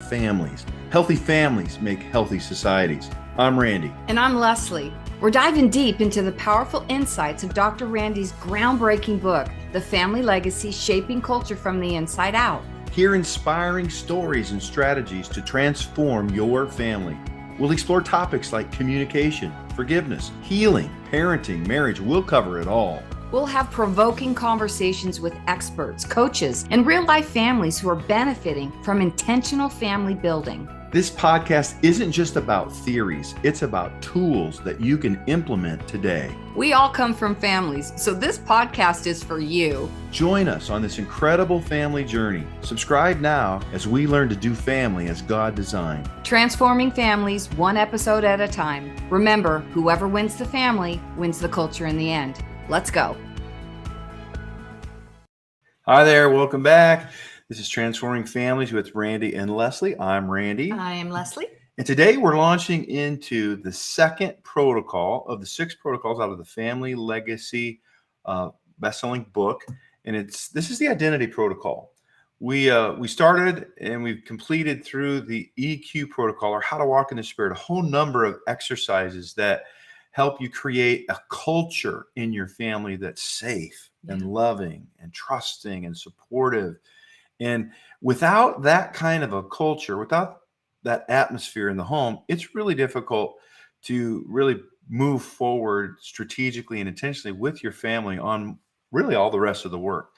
families. Healthy families make healthy societies. I'm Randy. And I'm Lesli. We're diving deep into the powerful insights of Dr. Randy's groundbreaking book, The Family Legacy: Shaping Culture from the Inside Out. Hear inspiring stories and strategies to transform your family. We'll explore topics like communication, forgiveness, healing, parenting, marriage. We'll cover it all. We'll have provoking conversations with experts, coaches, and real-life families who are benefiting from intentional family building. This podcast isn't just about theories. It's about tools that you can implement today. We all come from families, so this podcast is for you. Join us on this incredible family journey. Subscribe now as we learn to do family as God designed. Transforming families one episode at a time. Remember, whoever wins the family wins the culture in the end. Let's go. Hi there. Welcome back. This is Transforming Families with Randy and Lesli. I'm Randy. I am Lesli. And today we're launching into the second protocol of the 6 protocols out of the Family Legacy best-selling book. And this is the identity protocol. We started and we've completed through the EQ protocol, or how to walk in the Spirit, a whole number of exercises that help you create a culture in your family that's safe and loving and trusting and supportive. And without that kind of a culture, without that atmosphere in the home, it's really difficult to really move forward strategically and intentionally with your family on really all the rest of the work.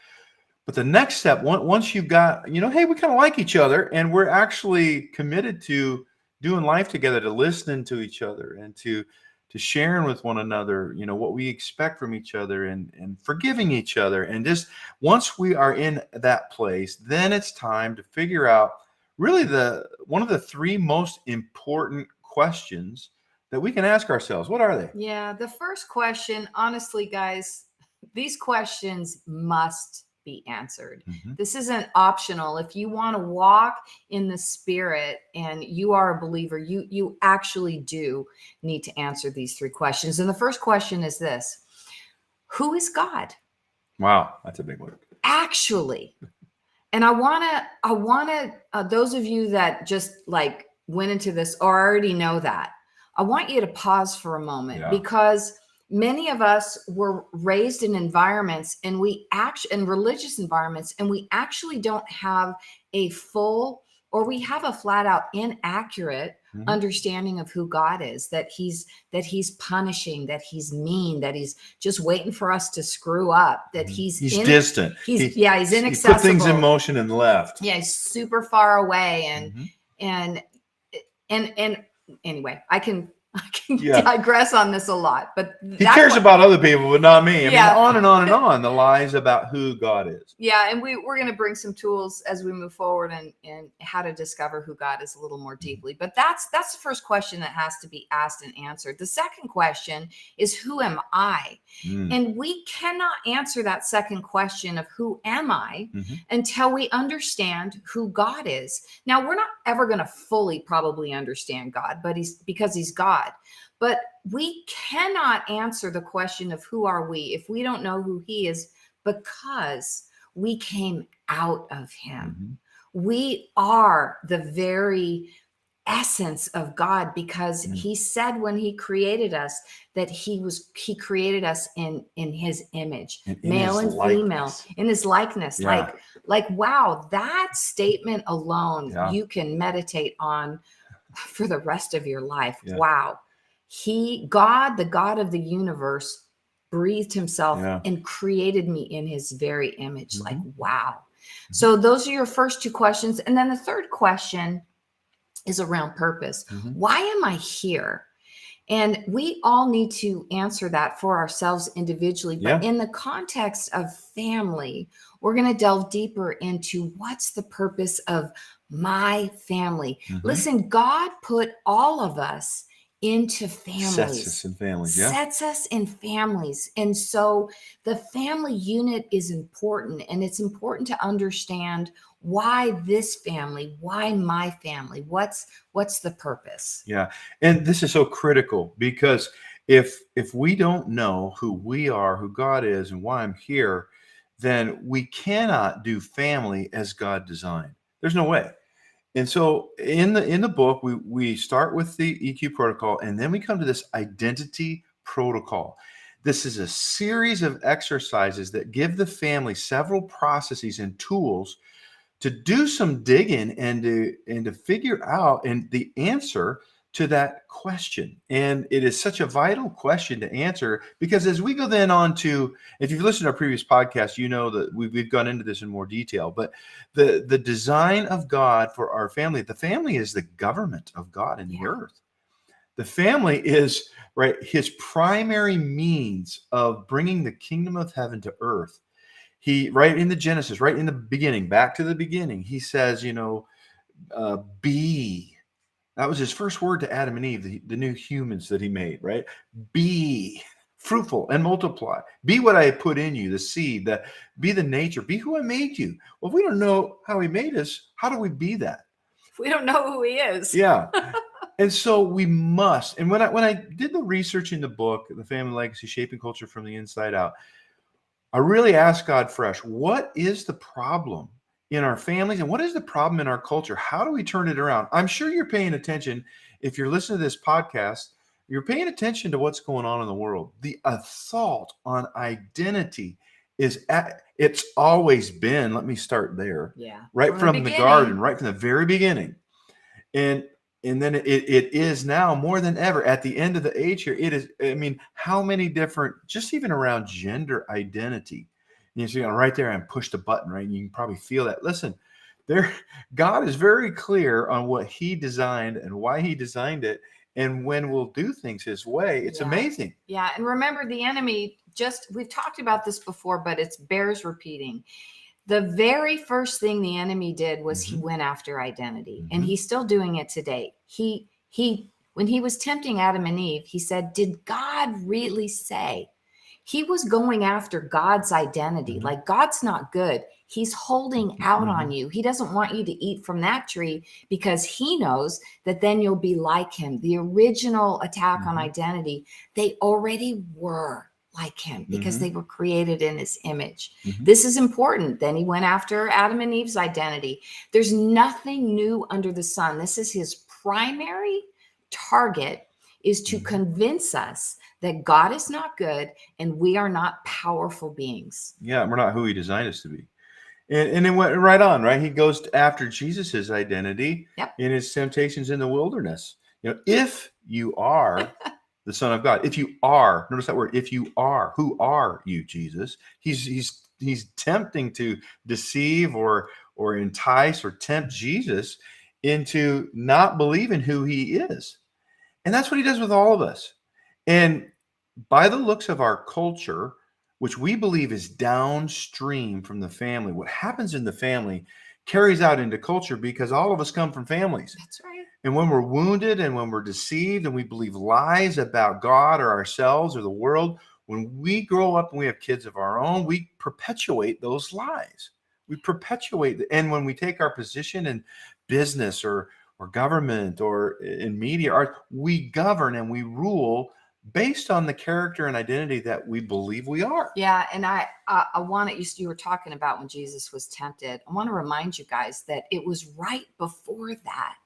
But the next step, once you've got, hey, we kind of like each other and we're actually committed to doing life together, to listening to each other and to sharing with one another, what we expect from each other and forgiving each other. And just once we are in that place, then it's time to figure out really one of the 3 most important questions that we can ask ourselves. What are they? Yeah, the first question, honestly, guys, these questions must be answered. Mm-hmm. This isn't optional. If you want to walk in the Spirit and you are a believer, you actually do need to answer these 3 questions. And the first question is this: who is God? Wow, that's a big one. Actually. And I want to those of you that just like went into this or already know that, I want you to pause for a moment, because many of us were raised in environments in religious environments, and we actually don't have a full, or we have a flat out inaccurate understanding of who God is, that he's punishing, that he's mean, that he's just waiting for us to screw up, that he's distant. He's inaccessible. He put things in motion and left. Yeah, he's super far away. And anyway, I can digress on this a lot, but he cares about other people, but not me. I mean, on and on and on, the lies about who God is. Yeah, and we're going to bring some tools as we move forward and how to discover who God is a little more deeply. But that's the first question that has to be asked and answered. The second question is, who am I? And we cannot answer that second question of who am I until we understand who God is. Now, we're not ever going to fully probably understand God, but because he's God. But we cannot answer the question of who are we if we don't know who he is, because we came out of him. We are the very essence of God, because he said when he created us that he created us in his image, male and female, in his likeness. Like, wow, that statement alone, you can meditate on for the rest of your life. Wow. God, the God of the universe, breathed himself and created me in his very image. Like, wow. So those are your first 2 questions. And then the third question is around purpose. Why am I here? And we all need to answer that for ourselves individually. But in the context of family, we're going to delve deeper into what's the purpose of my family. Listen, God put all of us into families. Sets us in families. Sets us in families. And so the family unit is important, and it's important to understand why this family, why my family, what's the purpose? Yeah. And this is so critical, because if we don't know who we are, who God is, and why I'm here, then we cannot do family as God designed. There's no way. And so in the book, we start with the EQ protocol, and then we come to this identity protocol. This is a series of exercises that give the family several processes and tools to do some digging and to figure out and the answer to that question. And it is such a vital question to answer, because as we go then on to, if you've listened to our previous podcast, you know that we've gone into this in more detail, but the design of God for our family, the family is the government of God in the earth. The family is, right, his primary means of bringing the kingdom of heaven to earth. He, right in the Genesis, right in the beginning, back to the beginning, he says, be. That was his first word to Adam and Eve, the new humans that he made, right? Be fruitful and multiply. Be what I put in you, the seed, be the nature, be who I made you. Well, if we don't know how he made us, how do we be that? If we don't know who he is. Yeah. And so we must. And when I did the research in the book, The Family Legacy, Shaping Culture from the Inside Out, I really asked God fresh, what is the problem in our families and what is the problem in our culture? How do we turn it around? I'm sure you're paying attention. If you're listening to this podcast, you're paying attention to what's going on in the world. The assault on identity it's always been, let me start there. Yeah. Right from the garden, right from the very beginning. And then it is now more than ever at the end of the age here. It is, I mean, how many different, just even around gender identity, you know, right there and push the button, right? And you can probably feel that. Listen, God is very clear on what he designed and why he designed it. And when we'll do things his way, it's amazing. Yeah. And remember, the enemy, we've talked about this before, but it bears repeating. The very first thing the enemy did was he went after identity, and he's still doing it today. When he was tempting Adam and Eve, he said, did God really say? He was going after God's identity. Like, God's not good. He's holding out on you. He doesn't want you to eat from that tree because he knows that then you'll be like him. The original attack on identity, they already were like him because they were created in his image. This is important. Then he went after Adam and Eve's identity. There's nothing new under the sun. This is his primary target, is to convince us that God is not good and we are not powerful beings. Yeah, we're not who he designed us to be. And then went right on, right? He goes after Jesus's identity in his temptations in the wilderness. You know, if you are the Son of God, if you are, notice that word, if you are, who are you, Jesus? He's tempting to deceive or entice or tempt Jesus into not believing who he is. And that's what he does with all of us. And by the looks of our culture, which we believe is downstream from the family, what happens in the family carries out into culture, because all of us come from families. That's right. And when we're wounded and when we're deceived and we believe lies about God or ourselves or the world, when we grow up and we have kids of our own, we perpetuate those lies. We perpetuate, and when we take our position in business or government or in media art, we govern and we rule based on the character and identity that we believe we are. Yeah. And I want to, you were talking about when Jesus was tempted. I want to remind you guys that it was right before that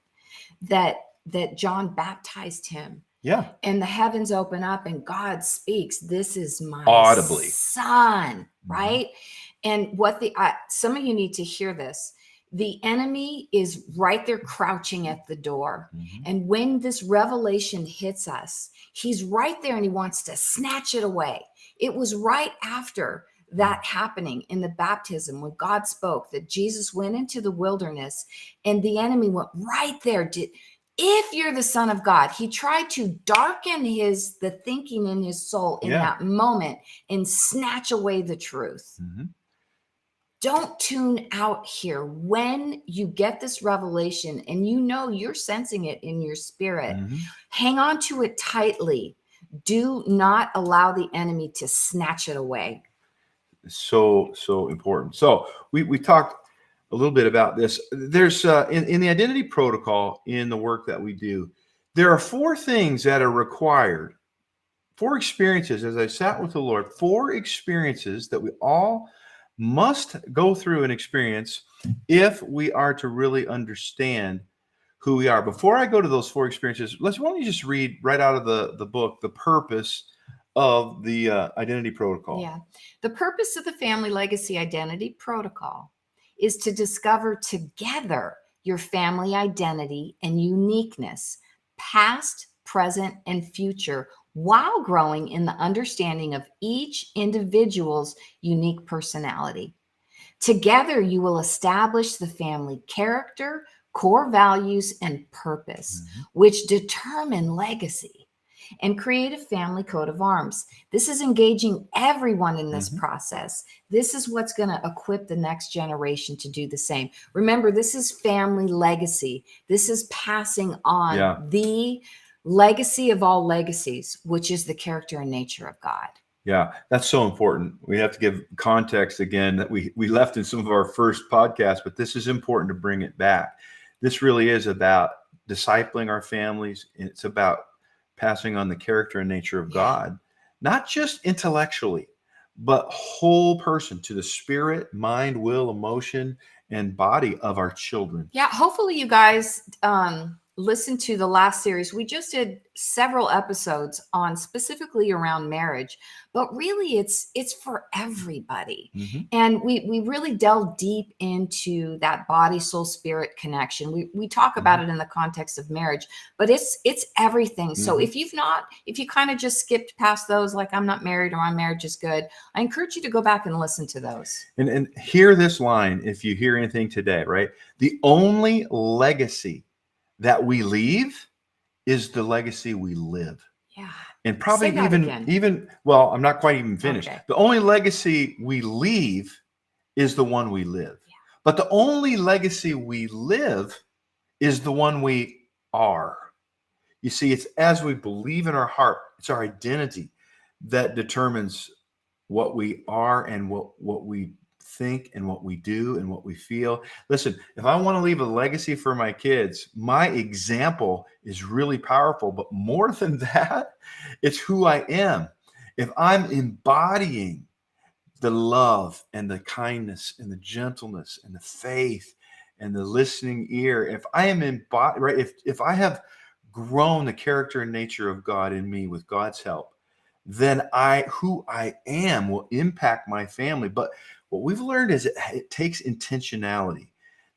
John baptized him. Yeah. And the heavens open up and God speaks, this is my audibly son, right? And what some of you need to hear this. The enemy is right there crouching at the door. And when this revelation hits us, he's right there and he wants to snatch it away. It was right after that happening in the baptism when God spoke that Jesus went into the wilderness and the enemy went right there. If you're the Son of God, he tried to darken the thinking in his soul in that moment and snatch away the truth. Don't tune out here. When you get this revelation and you know you're sensing it in your spirit, hang on to it tightly. Do not allow the enemy to snatch it away. So important. So we talked a little bit about this. There's in the identity protocol, in the work that we do, there are 4 things that are required, 4 experiences. As I sat with the Lord, 4 experiences that we all must go through and experience if we are to really understand who we are. Before I go to those 4 experiences, why don't you just read right out of the book, the purpose of the identity protocol. Yeah. The purpose of the Family Legacy Identity Protocol is to discover together your family identity and uniqueness, past, present, and future, while growing in the understanding of each individual's unique personality. Together, you will establish the family character, core values, and purpose, which determine legacy, and create a family coat of arms. This is engaging everyone in this process. This is what's going to equip the next generation to do the same. Remember, this is family legacy. This is passing on the legacy of all legacies, which is the character and nature of God. Yeah, that's so important. We have to give context again that we left in some of our first podcasts, but this is important to bring it back. This really is about discipling our families. It's about passing on the character and nature of God, not just intellectually, but whole person, to the spirit, mind, will, emotion, and body of our children. Yeah, hopefully you guys listen to the last series. We just did several episodes on specifically around marriage, but really it's for everybody. And we really delve deep into that body, soul, spirit connection. We talk about it in the context of marriage, but it's everything. So if you kind of just skipped past those, like I'm not married or my marriage is good, I encourage you to go back and listen to those. And hear this line if you hear anything today, right? The only legacy that we leave is the legacy we live. Yeah. And probably Say that again. even, well, I'm not quite even finished. Okay. The only legacy we leave is the one we live. Yeah. But the only legacy we live is the one we are. You see, it's as we believe in our heart, it's our identity that determines what we are and what we think and what we do and what we feel. Listen, if I want to leave a legacy for my kids, my example is really powerful. But more than that, it's who I am. If I'm embodying the love and the kindness and the gentleness and the faith and the listening ear, if I am embodied, right? If I have grown the character and nature of God in me with God's help, then who I am will impact my family. But what we've learned is it takes intentionality.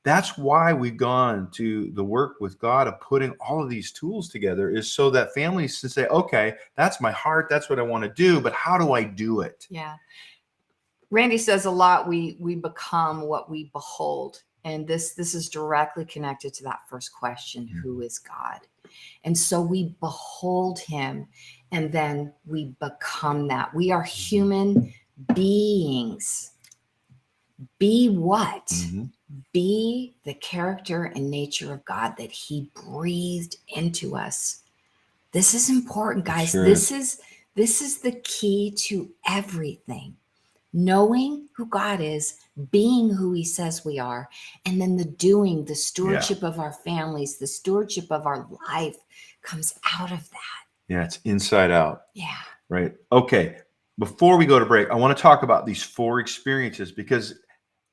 That's why we've gone to the work with God of putting all of these tools together, is so that families can say, okay, that's my heart. That's what I want to do. But how do I do it? Yeah. Randy says a lot, we become what we behold. And this is directly connected to that first question, who is God? And so we behold him, and then we become that. We are human beings. Be what? Be the character and nature of God that he breathed into us. This is important, guys. Sure. This is the key to everything. Knowing who God is, being who he says we are, and then the doing, the stewardship of our families, the stewardship of our life comes out of that. Yeah, it's inside out. Yeah. Right. Okay. Before we go to break, I want to talk about these 4 experiences, because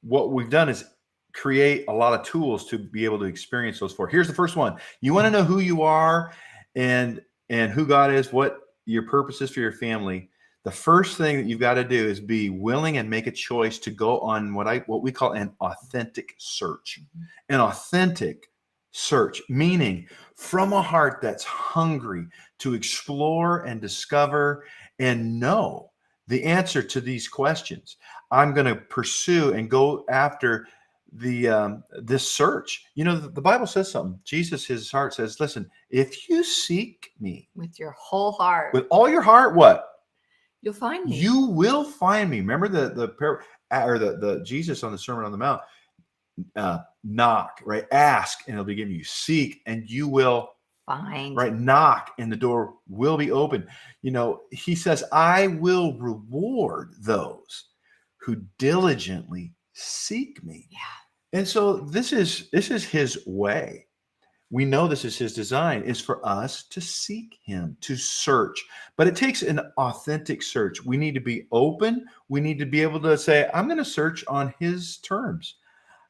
what we've done is create a lot of tools to be able to experience those 4. Here's the first one. You want to know who you are and who God is, what your purpose is for your family. The first thing that you've got to do is be willing and make a choice to go on what we call an authentic search. An authentic search, meaning from a heart that's hungry to explore and discover and know the answer to these questions. I'm going to pursue and go after this search. You know, the Bible says something. Jesus, his heart says, listen, if you seek me With your whole heart, with all your heart, what? you'll find me. You will find me. Remember the Jesus on the Sermon on the Mount, knock, right? Ask and it'll be given you. Seek and you will find. Right? Knock and the door will be open. You know, he says, I will reward those who diligently seek me. Yeah. And so this is his way. We know this is his design, is for us to seek him, to search. But it takes an authentic search. We need to be open. We need to be able to say, I'm going to search on his terms.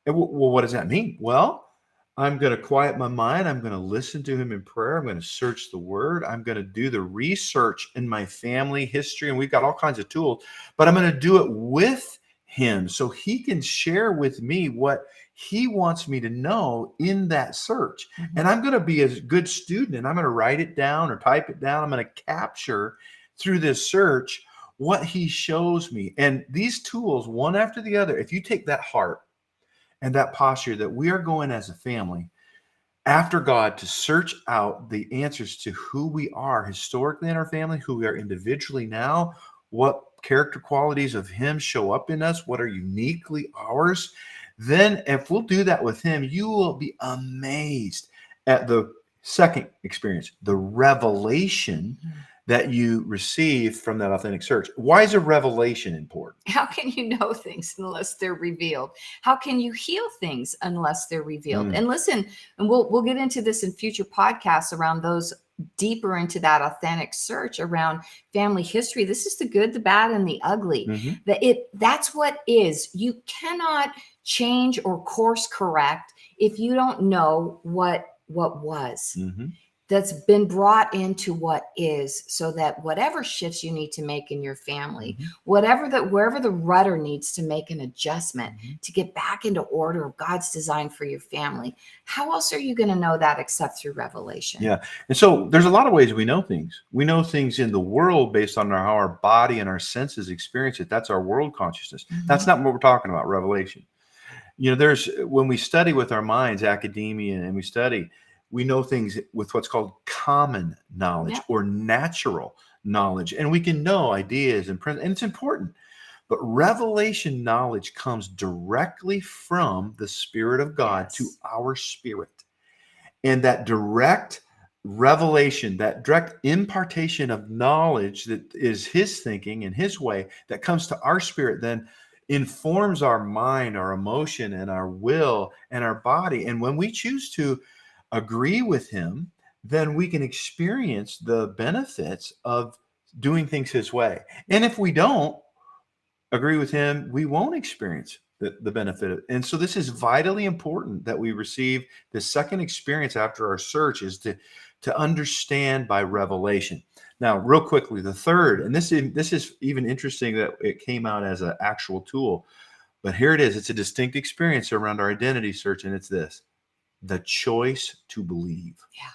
And well, what does that mean? Well, I'm going to quiet my mind. I'm going to listen to him in prayer. I'm going to search the word. I'm going to do the research in my family history. And we've got all kinds of tools, but I'm going to do it with him so he can share with me what he wants me to know in that search. And I'm going to be a good student, and I'm going to write it down or type it down. I'm going to capture through this search what he shows me. And these tools, one after the other, if you take that heart and that posture that we are going as a family after God to search out the answers to who we are historically in our family, who we are individually now, what character qualities of him show up in us, what are uniquely ours, then if we'll do that with him, you will be amazed at the second experience, the revelation that you receive from that authentic search. Why is a revelation important? How can you know things unless they're revealed? How can you heal things unless they're revealed? And listen, and we'll get into this in future podcasts around those deeper into that authentic search around family history. This is the good, the bad, and the ugly. That's what is. You cannot change or course correct if you don't know what was. That's been brought into what is, so that whatever shifts you need to make in your family, wherever the rudder needs to make an adjustment to get back into order of God's design for your family, how else are you going to know that except through revelation? Yeah. And so there's a lot of ways we know things. We know things in the world based on how our body and our senses experience it. That's our world consciousness. That's not what we're talking about, revelation. You know, when we study with our minds, academia, and we know things with what's called common knowledge or natural knowledge. And we can know ideas and it's important. But revelation knowledge comes directly from the Spirit of God to our spirit. And that direct revelation, that direct impartation of knowledge that is his thinking and his way that comes to our spirit then informs our mind, our emotion, and our will and our body. And when we choose to agree with him, then we can experience the benefits of doing things his way. And if we don't agree with him, we won't experience the benefit of it. And so this is vitally important that we receive the second experience after our search is to understand by revelation. Now, real quickly, the third, and this is even interesting that it came out as an actual tool, but here it is. It's a distinct experience around our identity search, and it's this: the choice to believe. Yeah.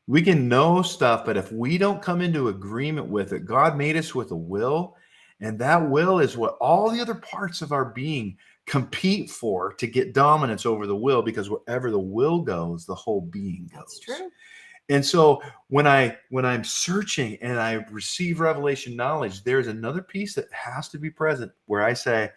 We can know stuff, but if we don't come into agreement with it, God made us with a will, and that will is what all the other parts of our being compete for to get dominance over the will, because wherever the will goes, the whole being goes. That's true. And so when I'm searching and I receive revelation knowledge, there's another piece that has to be present where I say,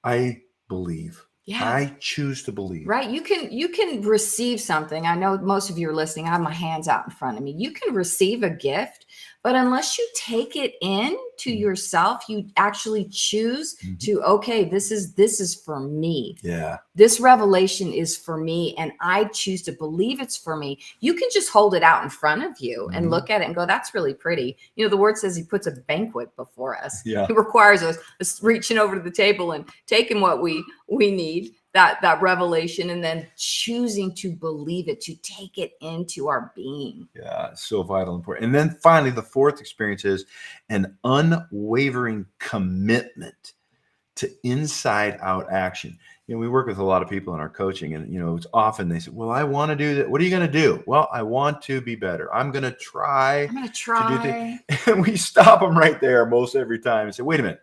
I believe. Yeah. I choose to believe. Right. You can receive something. I know most of you are listening. I have my hands out in front of me. You can receive a gift, but unless you take it in to yourself, you actually choose to, okay, this is for me. Yeah. This revelation is for me, and I choose to believe it's for me. You can just hold it out in front of you and look at it and go, that's really pretty. You know, the word says he puts a banquet before us. Yeah. He requires us reaching over to the table and taking what we need, that revelation, and then choosing to believe it, to take it into our being. Yeah, it's so vital and important. And then finally, the fourth experience is an unwavering commitment to inside out action. You know, we work with a lot of people in our coaching, and, you know, it's often they say, well, I want to do that. What are you going to do? Well, I want to be better. I'm going to try. I'm going to try. And we stop them right there most every time and say, wait a minute,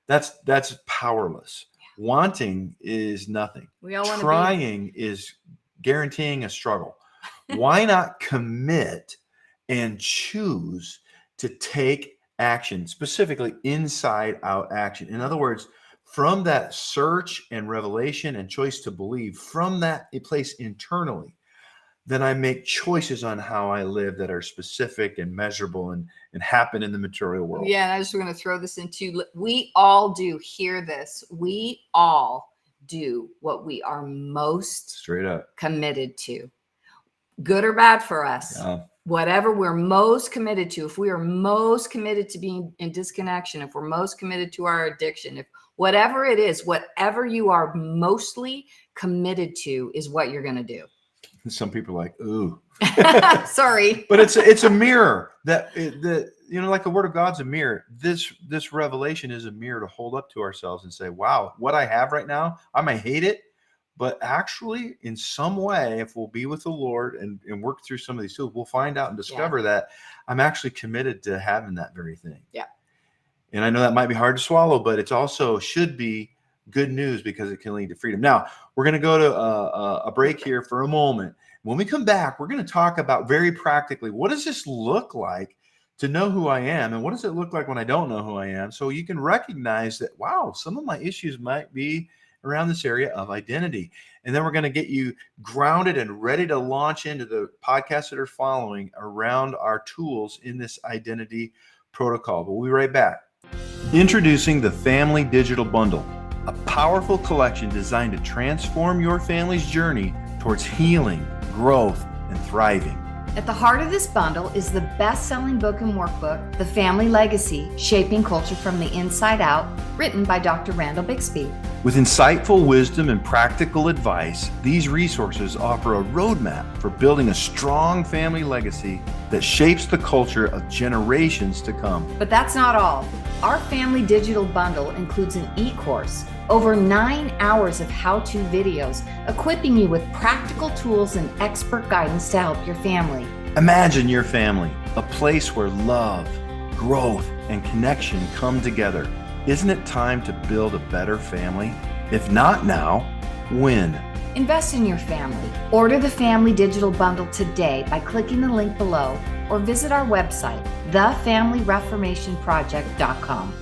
that's powerless. Wanting is nothing. We all want Trying is guaranteeing a struggle. Why not commit and choose to take action, specifically inside out action? In other words, from that search and revelation and choice to believe, from that place internally, then I make choices on how I live that are specific and measurable and happen in the material world. Yeah, and I just want to throw this into, we all do, hear this. We all do what we are most straight up committed to, good or bad for us. Yeah. Whatever we're most committed to, if we are most committed to being in disconnection, if we're most committed to our addiction, if Whatever it is, whatever you are mostly committed to is what you're going to do. Some people are like, ooh. Sorry. But it's a mirror that like the Word of God's a mirror. This revelation is a mirror to hold up to ourselves and say, wow, what I have right now, I might hate it, but actually in some way, if we'll be with the Lord and work through some of these tools, we'll find out and discover that I'm actually committed to having that very thing. Yeah. And I know that might be hard to swallow, but it's also should be good news because it can lead to freedom. Now, we're going to go to a break here for a moment. When we come back, we're going to talk about very practically, what does this look like to know who I am? And what does it look like when I don't know who I am? So you can recognize that, wow, some of my issues might be around this area of identity. And then we're going to get you grounded and ready to launch into the podcasts that are following around our tools in this identity protocol. But we'll be right back. Introducing the Family Digital Bundle, a powerful collection designed to transform your family's journey towards healing, growth, and thriving. At the heart of this bundle is the best-selling book and workbook, The Family Legacy, Shaping Culture from the Inside Out, written by Dr. Randall Bixby. With insightful wisdom and practical advice, these resources offer a roadmap for building a strong family legacy that shapes the culture of generations to come. But that's not all. Our Family Digital Bundle includes an e-course, over 9 hours of how-to videos, equipping you with practical tools and expert guidance to help your family. Imagine your family, a place where love, growth, and connection come together. Isn't it time to build a better family? If not now, when? Invest in your family. Order the Family Digital Bundle today by clicking the link below or visit our website, thefamilyreformationproject.com.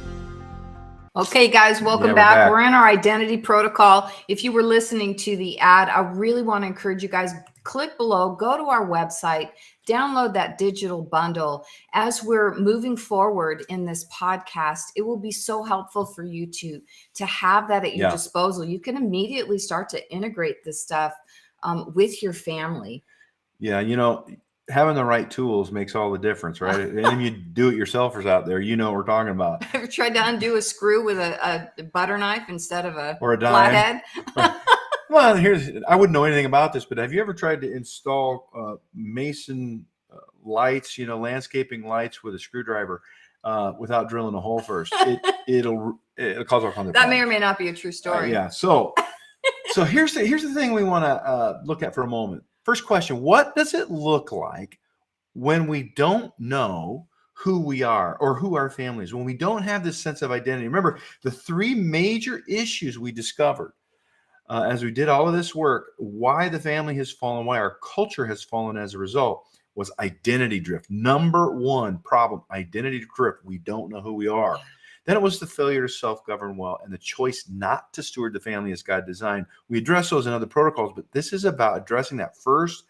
Okay, guys, welcome back. We're in our identity protocol. If you were listening to the ad, I really want to encourage you guys, click below, go to our website, download that digital bundle. As we're moving forward in this podcast, it will be so helpful for you to have that at your disposal. You can immediately start to integrate this stuff with your family. Yeah, having the right tools makes all the difference, right? Any of you do-it-yourselfers out there, you know what we're talking about. Ever tried to undo a screw with a butter knife instead of a dime? Flathead? Well, I wouldn't know anything about this, but have you ever tried to install mason lights, landscaping lights with a screwdriver without drilling a hole first? It'll cause all kinds of that problems. may or may not be a true story. Yeah. So here's the thing we want to look at for a moment. First question, what does it look like when we don't know who we are or who our family is, when we don't have this sense of identity? Remember, the 3 major issues we discovered as we did all of this work, why the family has fallen, why our culture has fallen as a result, was identity drift. Number 1 problem, identity drift. We don't know who we are. Then it was the failure to self-govern well and the choice not to steward the family as God designed. We address those in other protocols, but this is about addressing that first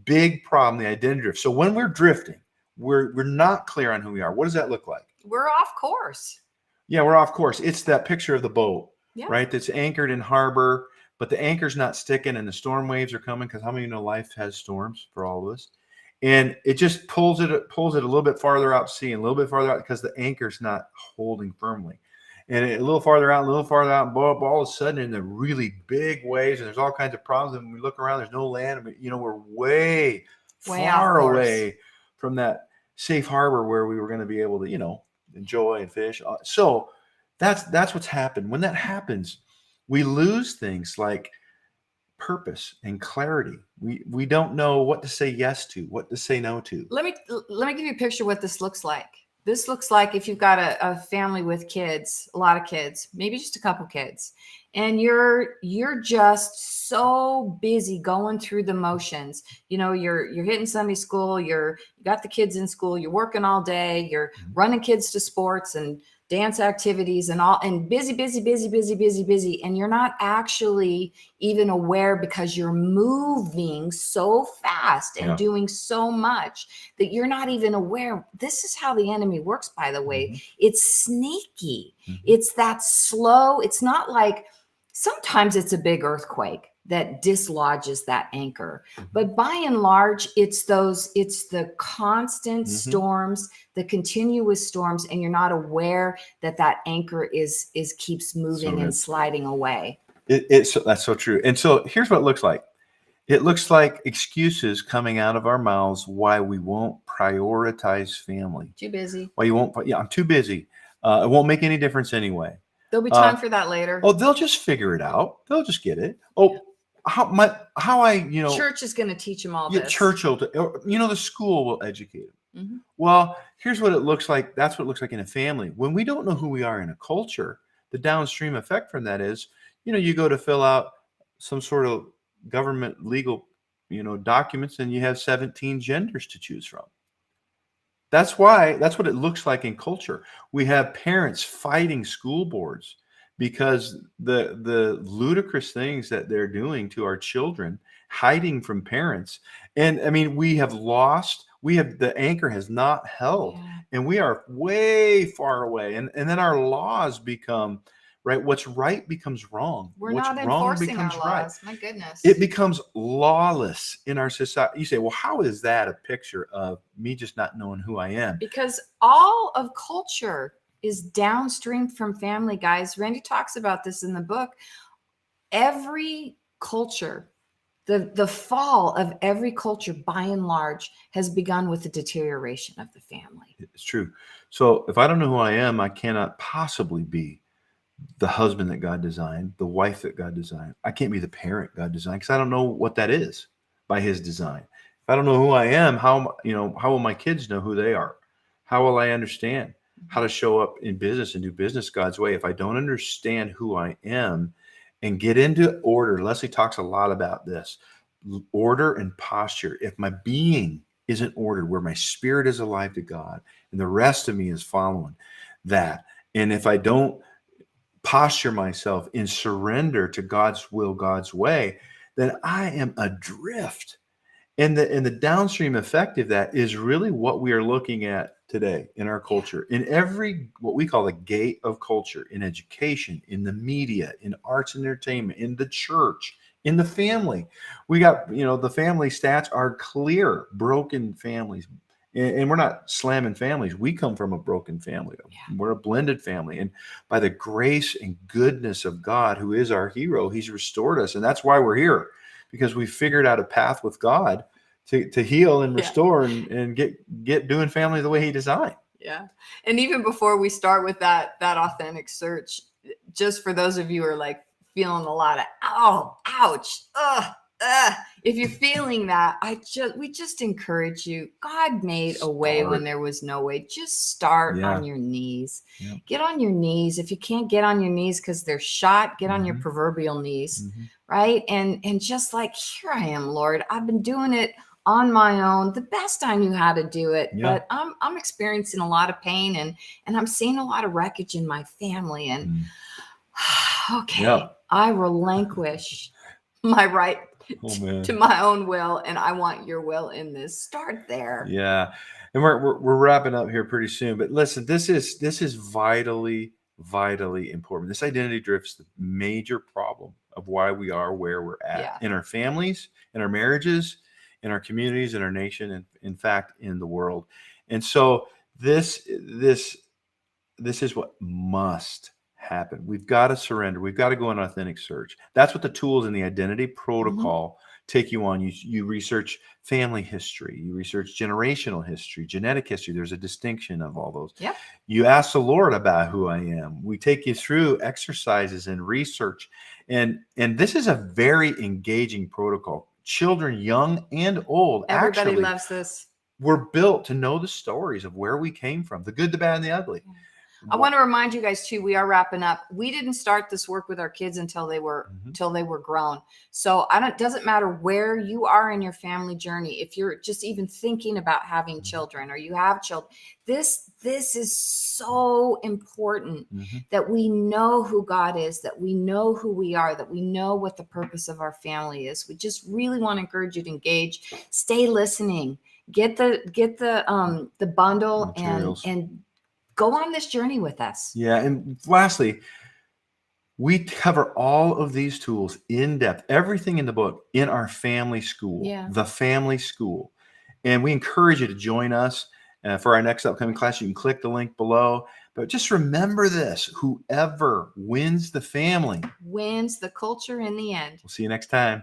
big problem, the identity drift. So when we're drifting, we're not clear on who we are. What does that look like? We're off course. Yeah, we're off course. It's that picture of the boat, right? That's anchored in harbor, but the anchor's not sticking and the storm waves are coming, because how many of you know life has storms for all of us? And it just pulls it a little bit farther out to sea and a little bit farther out because the anchor's not holding firmly. And a little farther out, and all of a sudden in the really big waves, and there's all kinds of problems. And when we look around, there's no land. But, we're way far away from that safe harbor where we were going to be able to, enjoy and fish. So that's what's happened. When that happens, we lose things like purpose and clarity. We don't know what to say yes to, what to say no to. Let me give you a picture of what this looks like. This looks like if you've got a family with kids, a lot of kids, maybe just a couple kids, and you're just so busy going through the motions. You're hitting Sunday school, you got the kids in school, you're working all day, you're running kids to sports and dance activities and busy, and you're not actually even aware because you're moving so fast and doing so much that you're not even aware. This is how the enemy works, by the way. It's sneaky. It's that slow. It's not like, sometimes it's a big earthquake. that dislodges that anchor. But by and large, it's the constant storms, the continuous storms, and you're not aware that that anchor is keeps moving and sliding away. That's so true. And so here's what it looks like. It looks like excuses coming out of our mouths why we won't prioritize family. Too busy. Why you won't? Yeah, I'm too busy. It won't make any difference anyway. There'll be time for that later. Oh, they'll just figure it out. They'll just get it. Oh, church is going to teach them all this. Church will, the school will educate them. Well, here's what it looks like. That's what it looks like in a family. When we don't know who we are in a culture, the downstream effect from that is, you go to fill out some sort of government legal, documents, and you have 17 genders to choose from. That's what it looks like in culture. We have parents fighting school boards because the ludicrous things that they're doing to our children, hiding from parents. And I mean, the anchor has not held, and we are way far away. And then our laws become right. What's right becomes wrong. We're What's not wrong enforcing becomes our laws. right. My goodness. It becomes lawless in our society. You say, well, how is that a picture of me just not knowing who I am? Because all of culture is downstream from family, guys. Randy talks about this in the book. Every culture, the fall of every culture, by and large, has begun with the deterioration of the family. It's true. So if I don't know who I am, I cannot possibly be the husband that God designed, the wife that God designed. I can't be the parent God designed because I don't know what that is by his design. If I don't know who I am, how will my kids know who they are? How will I understand how to show up in business and do business God's way if I don't understand who I am and get into order? Lesli talks a lot about this, order and posture. If my being isn't ordered, where my spirit is alive to God and the rest of me is following that, and if I don't posture myself in surrender to God's will, God's way, then I am adrift. And the downstream effect of that is really what we are looking at today in our culture, in every, what we call the gate of culture, in education, in the media, in arts and entertainment, in the church, in the family. We got, the family stats are clear, broken families. And we're not slamming families. We come from a broken family. We're a blended family. And by the grace and goodness of God, who is our hero, he's restored us. And that's why we're here, because we figured out a path with God to heal and restore and get doing family the way he designed. Yeah. And even before we start with that authentic search, just for those of you who are like feeling a lot of, ouch, if you're feeling that, we just encourage you. God made a way when there was no way. Just start on your knees. Yeah. Get on your knees. If you can't get on your knees because they're shot, get on your proverbial knees, right? And just like, here I am, Lord. I've been doing it on my own, the best I knew how to do it, but I'm experiencing a lot of pain and I'm seeing a lot of wreckage in my family. And I relinquish my right to my own will, and I want your will in this. Start there. Yeah. And we're wrapping up here pretty soon, but listen, this is vitally important. This identity drift's the major problem of why we are where we're at in our families, in our marriages, in our communities, in our nation, and in fact, in the world. And so this is what must happen. We've got to surrender. We've got to go on an authentic search. That's what the tools in the identity protocol take you on. You research family history, you research generational history, genetic history. There's a distinction of all those. Yep. You ask the Lord about who I am. We take you through exercises and research. And this is a very engaging protocol. Children, young and old, everybody loves this. We're built to know the stories of where we came from, the good, the bad, and the ugly. I want to remind you guys too, we are wrapping up. We didn't start this work with our kids until they were grown. So it doesn't matter where you are in your family journey. If you're just even thinking about having children or you have children, this is so important that we know who God is, that we know who we are, that we know what the purpose of our family is. We just really want to encourage you to engage, stay listening, get the bundle and go on this journey with us. Yeah. And lastly, We cover all of these tools in depth, everything in the book, in our family school, the family school. And we encourage you to join us for our next upcoming class. You can click the link below. But just remember this: whoever wins the family wins the culture in the end. We'll see you next time.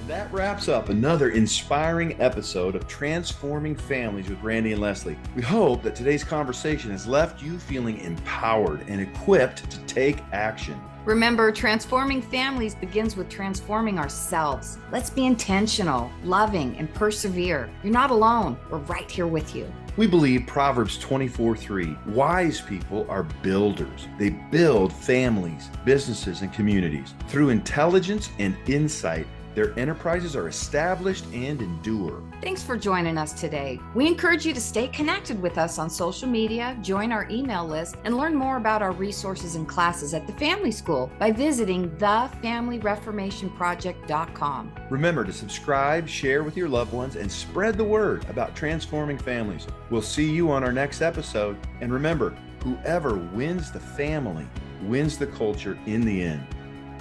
That wraps up another inspiring episode of Transforming Families with Randy and Lesli. We hope that today's conversation has left you feeling empowered and equipped to take action. Remember, transforming families begins with transforming ourselves. Let's be intentional, loving, and persevere. You're not alone. We're right here with you. We believe Proverbs 24:3, wise people are builders. They build families, businesses, and communities. Through intelligence and insight, their enterprises are established and endure. Thanks for joining us today. We encourage you to stay connected with us on social media, join our email list, and learn more about our resources and classes at the Family School by visiting thefamilyreformationproject.com. Remember to subscribe, share with your loved ones, and spread the word about transforming families. We'll see you on our next episode. And remember, whoever wins the family wins the culture in the end.